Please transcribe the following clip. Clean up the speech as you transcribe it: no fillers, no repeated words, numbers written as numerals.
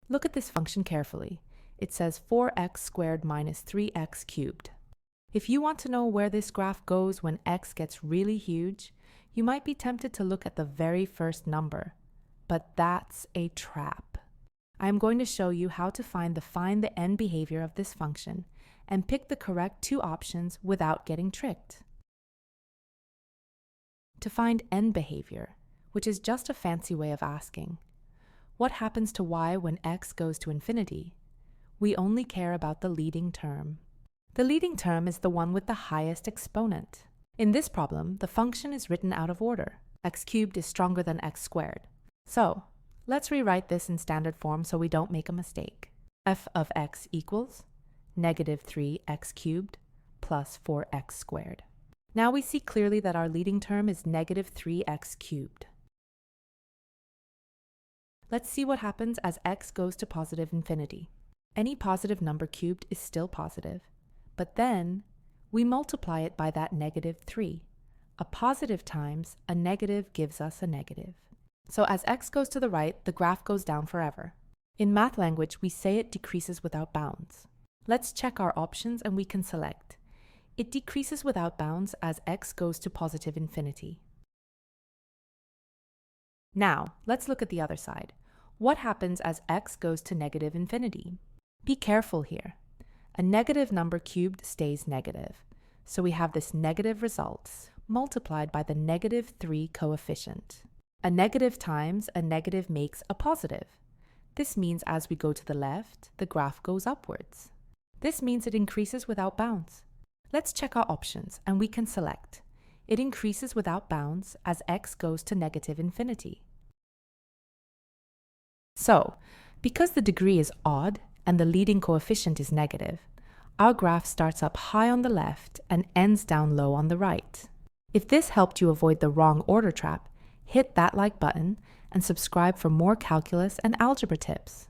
Look at this function carefully. It says 4x squared minus 3x cubed. If you want to know where this graph goes when x gets really huge, you might be tempted to look at the very first number. But that's a trap. I am going to show you how to find the end behavior of this function and pick the correct two options without getting tricked. To find end behavior, which is just a fancy way of asking, what happens to y when x goes to infinity? We only care about the leading term. The leading term is the one with the highest exponent. In this problem, the function is written out of order. X cubed is stronger than x squared. So, let's rewrite this in standard form so we don't make a mistake. F of x equals negative 3x cubed plus 4x squared. Now we see clearly that our leading term is negative 3x cubed. Let's see what happens as x goes to positive infinity. Any positive number cubed is still positive, but then we multiply it by that negative 3. A positive times a negative gives us a negative. So as x goes to the right, the graph goes down forever. In math language, we say it decreases without bounds. Let's check our options and we can select. It decreases without bounds as x goes to positive infinity. Now, let's look at the other side. What happens as x goes to negative infinity? Be careful here. A negative number cubed stays negative, so we have this negative result multiplied by the negative 3 coefficient. A negative times a negative makes a positive. This means as we go to the left, the graph goes upwards. This means it increases without bounds. Let's check our options and we can select. It increases without bounds as x goes to negative infinity. So, because the degree is odd and the leading coefficient is negative, our graph starts up high on the left and ends down low on the right. If this helped you avoid the wrong order trap, hit that like button and subscribe for more calculus and algebra tips.